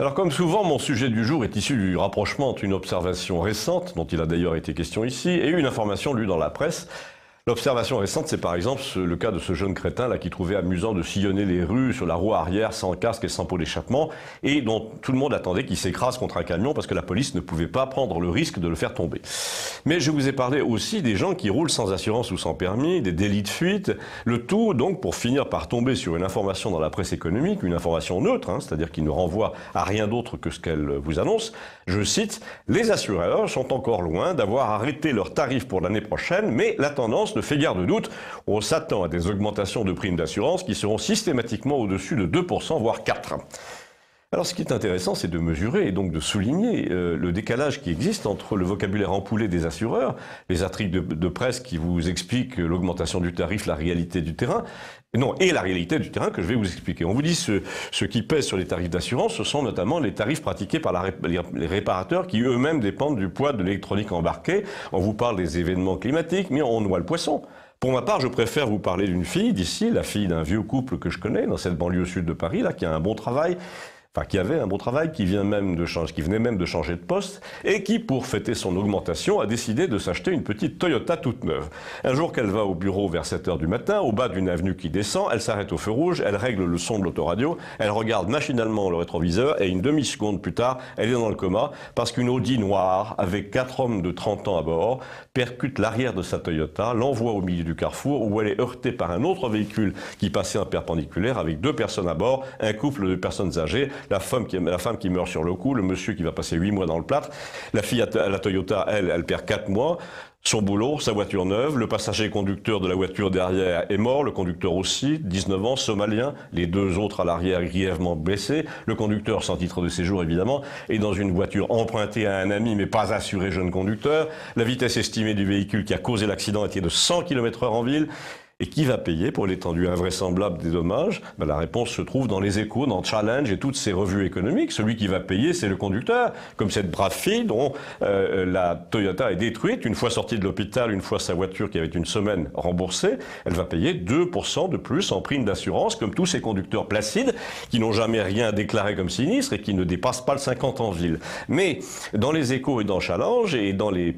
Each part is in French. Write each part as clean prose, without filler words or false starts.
Alors comme souvent, mon sujet du jour est issu du rapprochement entre une observation récente, dont il a d'ailleurs été question ici, et une information lue dans la presse. L'observation récente, c'est par exemple le cas de ce jeune crétin là qui trouvait amusant de sillonner les rues sur la roue arrière sans casque et sans pot d'échappement et dont tout le monde attendait qu'il s'écrase contre un camion parce que la police ne pouvait pas prendre le risque de le faire tomber. Mais je vous ai parlé aussi des gens qui roulent sans assurance ou sans permis, des délits de fuite, le tout donc pour finir par tomber sur une information dans la presse économique, une information neutre, c'est-à-dire qui ne renvoie à rien d'autre que ce qu'elle vous annonce. Je cite, « Les assureurs sont encore loin d'avoir arrêté leurs tarifs pour l'année prochaine, mais la tendance ne fait guère de doute. On s'attend à des augmentations de primes d'assurance qui seront systématiquement au-dessus de 2%, voire 4%. » Alors ce qui est intéressant, c'est de mesurer et donc de souligner le décalage qui existe entre le vocabulaire empoulé des assureurs, les articles de presse qui vous expliquent l'augmentation du tarif, la réalité du terrain, et la réalité du terrain que je vais vous expliquer. On vous dit ce qui pèse sur les tarifs d'assurance, ce sont notamment les tarifs pratiqués par les réparateurs qui eux-mêmes dépendent du poids de l'électronique embarquée. On vous parle des événements climatiques, mais on noie le poisson. Pour ma part, je préfère vous parler d'une fille d'ici, la fille d'un vieux couple que je connais dans cette banlieue sud de Paris, là, qui a un bon travail. Enfin, qui avait un bon travail, qui venait même de changer de poste, et qui, pour fêter son augmentation, a décidé de s'acheter une petite Toyota toute neuve. Un jour qu'elle va au bureau vers 7 h du matin, au bas d'une avenue qui descend, elle s'arrête au feu rouge, elle règle le son de l'autoradio, elle regarde machinalement le rétroviseur, et une demi-seconde plus tard, elle est dans le coma, parce qu'une Audi noire, avec 4 hommes de 30 ans à bord, percute l'arrière de sa Toyota, l'envoie au milieu du carrefour, où elle est heurtée par un autre véhicule qui passait en perpendiculaire, avec 2 personnes à bord, un couple de personnes âgées, la femme qui meurt sur le coup, le monsieur qui va passer 8 mois dans le plâtre, la fille à la Toyota, elle perd 4 mois, son boulot, sa voiture neuve, le passager conducteur de la voiture derrière est mort, le conducteur aussi, 19 ans, somalien, les 2 autres à l'arrière grièvement blessés, le conducteur sans titre de séjour évidemment, est dans une voiture empruntée à un ami mais pas assurée jeune conducteur, la vitesse estimée du véhicule qui a causé l'accident était de 100 km/h en ville. Et qui va payer pour l'étendue invraisemblable des dommages? La réponse se trouve dans les Échos, dans Challenge et toutes ces revues économiques. Celui qui va payer, c'est le conducteur. Comme cette brave fille dont la Toyota est détruite. Une fois sortie de l'hôpital, une fois sa voiture qui avait une semaine remboursée, elle va payer 2% de plus en prime d'assurance, comme tous ces conducteurs placides qui n'ont jamais rien déclaré comme sinistre et qui ne dépassent pas le 50 en ville. Mais dans les Échos et dans Challenge et dans les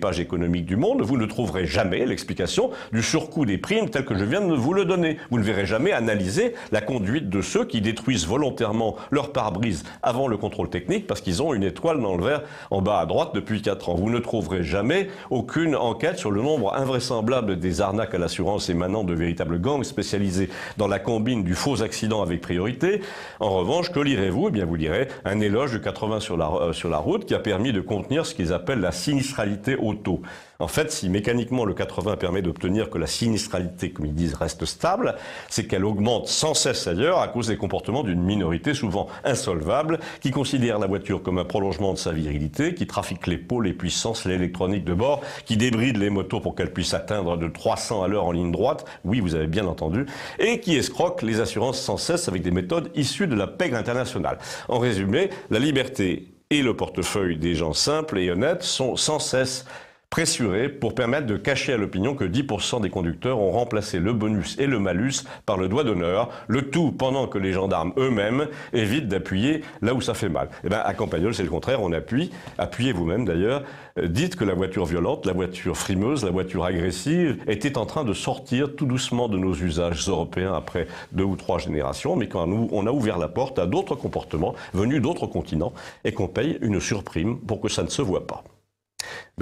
pages économiques du monde, vous ne trouverez jamais l'explication du surcoût des primes tel que je viens de vous le donner. Vous ne verrez jamais analyser la conduite de ceux qui détruisent volontairement leur pare-brise avant le contrôle technique parce qu'ils ont une étoile dans le verre en bas à droite depuis 4 ans. Vous ne trouverez jamais aucune enquête sur le nombre invraisemblable des arnaques à l'assurance émanant de véritables gangs spécialisés dans la combine du faux accident avec priorité. En revanche, que lirez-vous? Eh bien, vous lirez un éloge du 80 sur la route qui a permis de contenir ce qu'ils appellent la sinistralité auto. En fait, si mécaniquement le 80 permet d'obtenir que la sinistralité, comme ils disent, reste stable, c'est qu'elle augmente sans cesse ailleurs à cause des comportements d'une minorité souvent insolvable qui considère la voiture comme un prolongement de sa virilité, qui trafique les pots, les puissances, l'électronique de bord, qui débride les motos pour qu'elles puissent atteindre de 300 à l'heure en ligne droite, oui, vous avez bien entendu, et qui escroque les assurances sans cesse avec des méthodes issues de la pègre internationale. En résumé, la liberté et le portefeuille des gens simples et honnêtes sont sans cesse pressurés pour permettre de cacher à l'opinion que 10% des conducteurs ont remplacé le bonus et le malus par le doigt d'honneur, le tout pendant que les gendarmes eux-mêmes évitent d'appuyer là où ça fait mal. Eh bien, à Campagnol, c'est le contraire, on appuie, appuyez vous-même d'ailleurs, dites que la voiture violente, la voiture frimeuse, la voiture agressive était en train de sortir tout doucement de nos usages européens après 2 ou 3 générations, mais quand on a ouvert la porte à d'autres comportements venus d'autres continents et qu'on paye une surprime pour que ça ne se voit pas.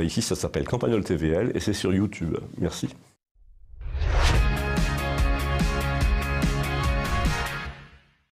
Ici, ça s'appelle Campagnol TVL et c'est sur YouTube. Merci.